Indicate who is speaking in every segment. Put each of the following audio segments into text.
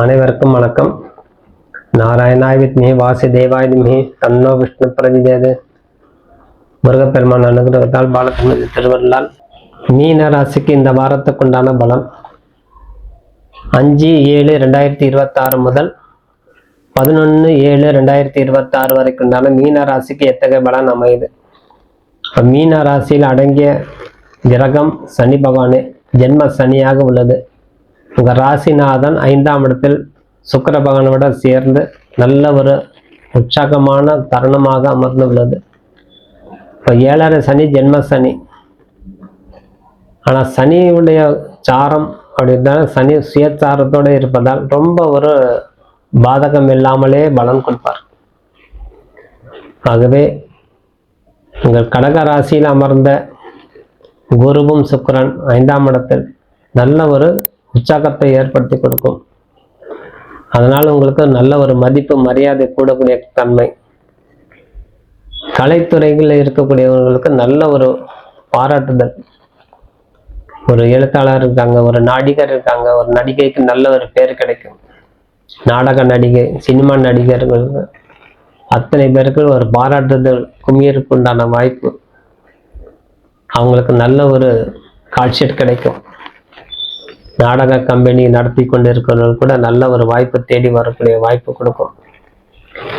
Speaker 1: அனைவருக்கும் வணக்கம். நாராயணாய் வித்மஹி வாசுதேவாய தீமஹி தன்னோ விஷ்ணு பிரச்சோதயாத். முருகப்பெருமான் அனுகிரகத்தால் பாலச்சந்திரன் திருவருளால் மீன ராசிக்கு இந்த வாரத்துக்குண்டான பலம் 5/7/2026 முதல் 11/7/2026 வரைக்குண்டான மீன ராசிக்கு எத்தகைய பலன் அமையுது. மீன ராசியில் அடங்கிய கிரகம் சனி பகவானே ஜென்ம சனியாக உள்ளது. உங்கள் ராசிநாதன் 5ஆம் இடத்தில் சுக்கிர பகவானோட சேர்ந்து நல்ல ஒரு உற்சாகமான தருணமாக அமர்ந்து உள்ளது. இப்போ 7.5 சனி ஜென்ம சனி. ஆனால் சனியுடைய சாரம் அப்படின்னா சனி சுயச்சாரத்தோடு இருப்பதால் ரொம்ப ஒரு பாதகம் இல்லாமலே பலன் கொடுப்பார். ஆகவே உங்கள் கடக ராசியில் அமர்ந்த குருவும் சுக்கிரன் 5ஆம் இடத்தில் நல்ல ஒரு உற்சாகத்தை ஏற்படுத்தி கொடுக்கும். அதனால் உங்களுக்கு நல்ல ஒரு மதிப்பு மரியாதை கூடக்கூடிய தன்மை. கலைத்துறைகளில் இருக்கக்கூடியவர்களுக்கு நல்ல ஒரு பாராட்டுதல். ஒரு எழுத்தாளர் இருக்காங்க, ஒரு நடிகர் இருக்காங்க, ஒரு நடிகைக்கு நல்ல ஒரு பேர் கிடைக்கும். நாடக நடிகை, சினிமா நடிகர்கள் அத்தனை பேருக்கு ஒரு பாராட்டுதல் குமியருக்கு உண்டான வாய்ப்பு. அவங்களுக்கு நல்ல ஒரு கால்ஷீட் கிடைக்கும். நாடக கம்பெனி நடத்தி கொண்டு இருக்கிறவர்கள் கூட நல்ல ஒரு வாய்ப்பு தேடி வரக்கூடிய வாய்ப்பு கொடுக்கும்.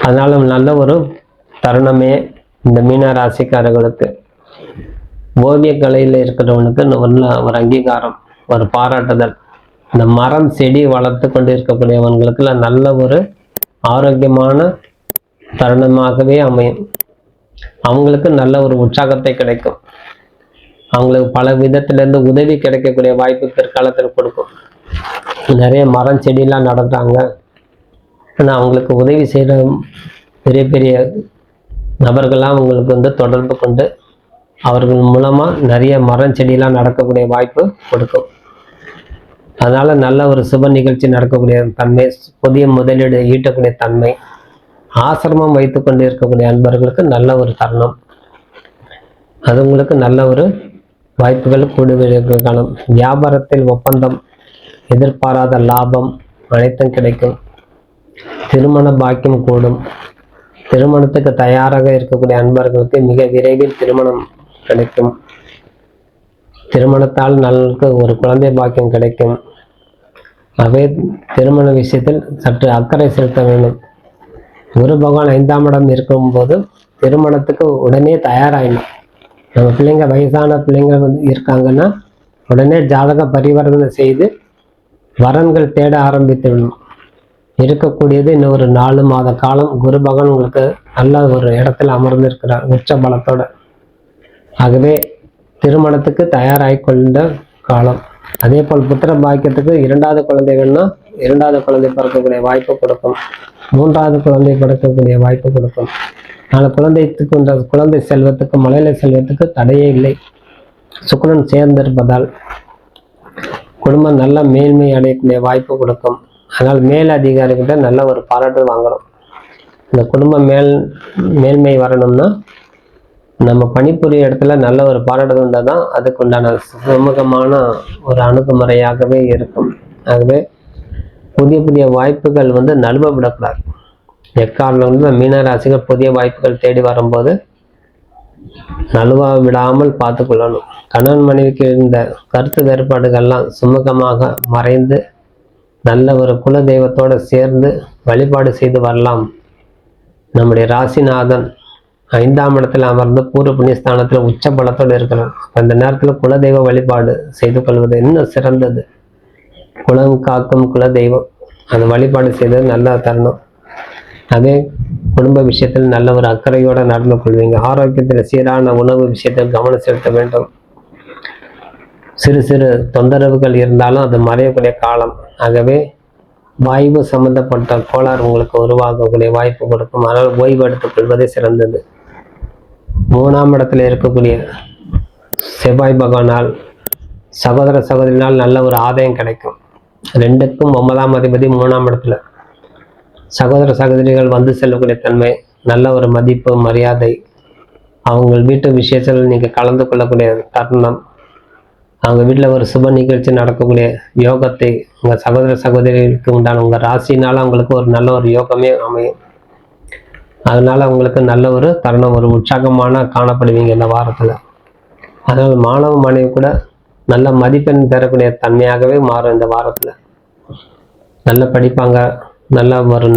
Speaker 1: அதனால நல்ல ஒரு தருணமே இந்த மீன ராசிக்காரர்களுக்கு. ஓவிய கலையில் இருக்கிறவனுக்கு நல்ல ஒரு அங்கீகாரம், ஒரு பாராட்டுதல். இந்த மரம் செடி வளர்த்து கொண்டு இருக்கக்கூடியவங்களுக்கு நல்ல ஒரு ஆரோக்கியமான தருணமாகவே அமையும். அவங்களுக்கு நல்ல ஒரு உற்சாகத்தை கிடைக்கும். அவங்களுக்கு பல விதத்திலேருந்து உதவி கிடைக்கக்கூடிய வாய்ப்பு பிற்காலத்தில் கொடுக்கும். நிறைய மரம் செடியெலாம் நடத்துகிறாங்க, ஆனால் அவங்களுக்கு உதவி செய்கிற பெரிய பெரிய நபர்கள்லாம் அவங்களுக்கு தொடர்பு கொண்டு அவர்கள் மூலமாக நிறைய மரம் செடியெலாம் நடக்கக்கூடிய வாய்ப்பு கொடுக்கும். அதனால் நல்ல ஒரு சுப நிகழ்ச்சி நடக்கக்கூடிய தன்மை, புதிய முதலீடு ஈட்டக்கூடிய தன்மை, ஆசிரமம் வைத்து கொண்டு இருக்கக்கூடிய அன்பர்களுக்கு நல்ல ஒரு தருணம். அது உங்களுக்கு நல்ல ஒரு வாய்ப்புகள் கூடுவதற்கு காணும். வியாபாரத்தில் ஒப்பந்தம், எதிர்பாராத லாபம் அனைத்தும் கிடைக்கும். திருமண பாக்கியம் கூடும். திருமணத்துக்கு தயாராக இருக்கக்கூடிய அன்பர்களுக்கு மிக விரைவில் திருமணம் கிடைக்கும். திருமணத்தால் நல்ல ஒரு குழந்தை பாக்கியம் கிடைக்கும். அவை திருமண விஷயத்தில் சற்று அக்கறை செலுத்த வேண்டும். குரு பகவான் 5ஆம் இடம் இருக்கும்போது திருமணத்துக்கு உடனே தயாராகணும். நம்ம பிள்ளைங்க வயசான பிள்ளைங்க இருக்காங்கன்னா உடனே ஜாதக பரிவர்த்தனை செய்து வரன்கள் தேட ஆரம்பித்துவிடணும். இருக்கக்கூடியது இன்னும் ஒரு 4 மாத காலம் குரு பகவான் உங்களுக்கு நல்ல ஒரு இடத்துல அமர்ந்து இருக்கிறார் உச்ச பலத்தோட. ஆகவே திருமணத்துக்கு தயாராகி கொண்ட காலம். அதே போல் புத்திர பாக்கியத்துக்கு 2வது குழந்தை வேணும்னா 2வது குழந்தை பிறக்கக்கூடிய வாய்ப்பு கொடுக்கும். 3வது குழந்தை பிறக்கக்கூடிய வாய்ப்பு கொடுக்கும். குழந்தைக்கு குழந்தை செல்வத்துக்கு, மலையில செல்வத்துக்கு தடையே இல்லை. சுக்கிரன் சேர்ந்திருப்பதால் குடும்பம் நல்ல மேன்மை அடையக்கூடிய வாய்ப்பு கொடுக்கும். அதனால் மேல் அதிகாரிகிட்ட நல்ல ஒரு பாராட்டு வாங்கணும். இந்த குடும்பம் மேன்மை வரணும்னா நம்ம பணிபுரிய இடத்துல நல்ல ஒரு பாராட்டு வந்தால் தான் அதுக்கு உண்டான சுமூகமான ஒரு அணுகுமுறையாகவே இருக்கும். ஆகவே புதிய புதிய வாய்ப்புகள் நழுவ விடக்கூடாது. எக்காரணம் மீனராசிகள் புதிய வாய்ப்புகள் தேடி வரும்போது நழுவ விடாமல் பார்த்து கொள்ளணும். கணவன் மனைவிக்கு இருந்த கருத்து வேறுபாடுகள்லாம் சுமூகமாக மறைந்து நல்ல ஒரு குல தெய்வத்தோடு சேர்ந்து வழிபாடு செய்து வரலாம். நம்முடைய ராசிநாதன் 5ஆம் இடத்தில் அமர்ந்து பூர்வ புண்ணியஸ்தானத்தில் உச்ச பலத்தோடு இருக்கிறார். அந்த நேரத்தில் குலதெய்வ வழிபாடு செய்து கொள்வது இன்னும் சிறந்தது. குலம் காக்கும் குல தெய்வம், அந்த வழிபாடு செய்தது நல்ல தருணம். அதே குடும்ப விஷயத்தில் நல்ல ஒரு அக்கறையோடு நடந்து கொள்வீங்க. ஆரோக்கியத்தில் சீரான உணவு விஷயத்தில் கவனம் செலுத்த வேண்டும். சிறு சிறு தொந்தரவுகள் இருந்தாலும் அது மறையக்கூடிய காலம். ஆகவே வாய்வு சம்பந்தப்பட்ட கோளாறு உங்களுக்கு உருவாகக்கூடிய வாய்ப்பு கொடுக்கும். ஆனால் ஓய்வு எடுத்துக் கொள்வதே சிறந்தது. 3ஆம் இடத்துல இருக்கக்கூடிய செவ்வாய் பகவானால் சகோதர சகோதரினால் நல்ல ஒரு ஆதாயம் கிடைக்கும். 2க்கும் 9ஆம் அதிபதி 3ஆம் இடத்துல. சகோதர சகோதரிகள் செல்லக்கூடிய தன்மை, நல்ல ஒரு மதிப்பு மரியாதை, அவங்க வீட்டு விஷயத்தில் நீங்கள் கலந்து கொள்ளக்கூடிய தருணம். அவங்க வீட்டில் ஒரு சுப நிகழ்ச்சி நடக்கக்கூடிய யோகத்தை உங்கள் சகோதர சகோதரிகளுக்கு உண்டான உங்கள் ராசினால அவங்களுக்கு ஒரு நல்ல ஒரு யோகமே அமையும். அதனால உங்களுக்கு நல்ல ஒரு தருணம், ஒரு உற்சாகமான காணப்படுவீங்க இந்த வாரத்தில். அதனால் மாணவ மாணவி கூட நல்ல மதிப்பெண் பெறக்கூடிய தன்மையாகவே மாறும் இந்த வாரத்தில். நல்ல படிப்பாங்க,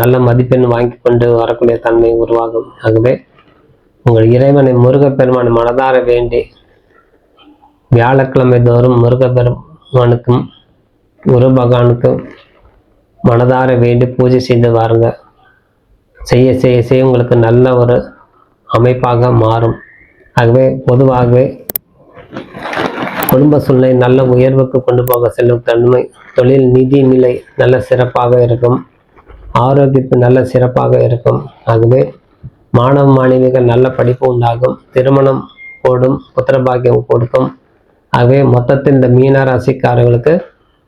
Speaker 1: நல்ல மதிப்பெண் வாங்கி கொண்டு வரக்கூடிய தன்மை உருவாகும். ஆகவே உங்கள் இறைவனை முருகப்பெருமான் மனதார வேண்டி வியாழக்கிழமை தோறும் முருகப்பெருமானுக்கும் குரு பகவானுக்கும் மனதார வேண்டி பூஜை செய்து வாருங்க. செய்ய செய்ய செய்ய உங்களுக்கு நல்ல ஒரு அமைப்பாக மாறும். ஆகவே பொதுவாகவே குடும்ப சூழ்நிலை நல்ல உயர்வுக்கு கொண்டு போக செல்லும் தன்மை, தொழில் நிதி நிலை நல்ல சிறப்பாக இருக்கும், ஆரோக்கியத்து நல்ல சிறப்பாக இருக்கும். ஆகவே மாணவ மாணவிகள் நல்ல படிப்பு உண்டாகும், திருமணம் கூடும், புத்திரபாக்கியம் கொடுக்கும். ஆகவே மொத்தத்தில் இந்த மீன ராசிக்காரர்களுக்கு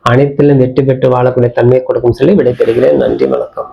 Speaker 1: அனைத்திலும் வெற்றி பெற்று வாழக்கூடிய தன்மையை கொடுக்கும் சொல்லி விடைபெறுகிறேன். நன்றி, வணக்கம்.